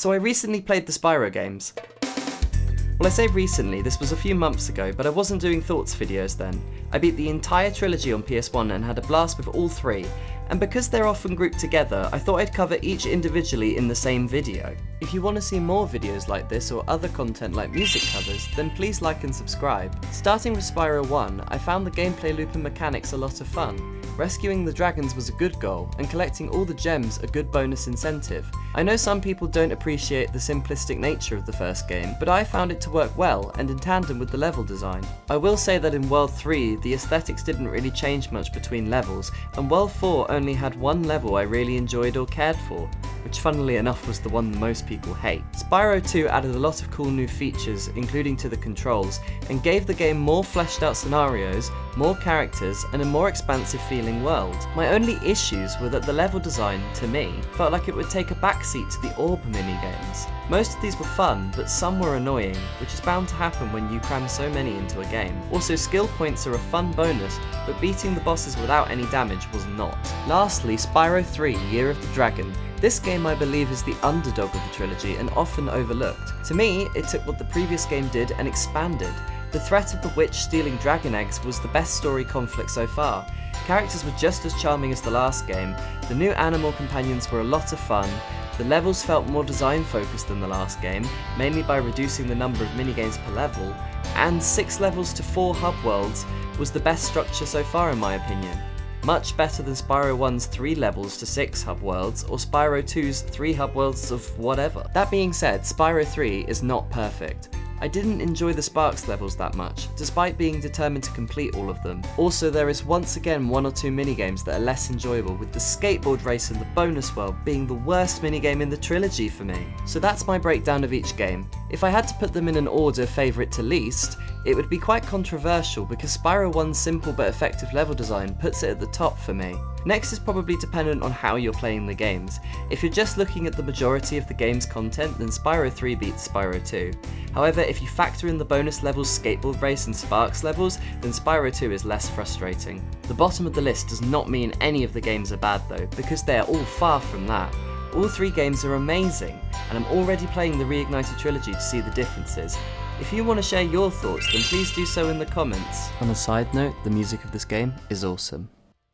So I recently played the Spyro games. Well, I say recently, this was a few months ago, but I wasn't doing thoughts videos then. I beat the entire trilogy on PS1 and had a blast with all three, and because they're often grouped together, I thought I'd cover each individually in the same video. If you want to see more videos like this or other content like music covers, then please like and subscribe. Starting with Spyro 1, I found the gameplay loop and mechanics a lot of fun. Rescuing the dragons was a good goal, and collecting all the gems a good bonus incentive. I know some people don't appreciate the simplistic nature of the first game, but I found it to work well and in tandem with the level design. I will say that in World 3, the aesthetics didn't really change much between levels, and World 4 only had one level I really enjoyed or cared for, which funnily enough was the one that most people hate. Spyro 2 added a lot of cool new features, including to the controls, and gave the game more fleshed out scenarios, more characters, and a more expansive feeling world. My only issues were that the level design, to me, felt like it would take a backseat to the orb minigames. Most of these were fun, but some were annoying, which is bound to happen when you cram so many into a game. Also, skill points are a fun bonus, but beating the bosses without any damage was not. Lastly, Spyro 3 Year of the Dragon. This game I believe is the underdog of the trilogy and often overlooked. To me, it took what the previous game did and expanded. The threat of the witch stealing dragon eggs was the best story conflict so far. Characters were just as charming as the last game, the new animal companions were a lot of fun, the levels felt more design focused than the last game, mainly by reducing the number of minigames per level, and 6 levels to 4 hub worlds was the best structure so far in my opinion. Much better than Spyro 1's 3 levels to 6 hub worlds, or Spyro 2's 3 hub worlds of whatever. That being said, Spyro 3 is not perfect. I didn't enjoy the Sparks levels that much, despite being determined to complete all of them. Also, there is once again 1 or 2 minigames that are less enjoyable, with the skateboard race and the bonus world being the worst minigame in the trilogy for me. So that's my breakdown of each game. If I had to put them in an order favourite to least, it would be quite controversial because Spyro 1's simple but effective level design puts it at the top for me. Next is probably dependent on how you're playing the games. If you're just looking at the majority of the game's content, then Spyro 3 beats Spyro 2. However, if you factor in the bonus levels, skateboard race and Sparks levels, then Spyro 2 is less frustrating. The bottom of the list does not mean any of the games are bad though, because they are all far from that. All 3 games are amazing, and I'm already playing the Reignited trilogy to see the differences. If you want to share your thoughts, then please do so in the comments. On a side note, the music of this game is awesome.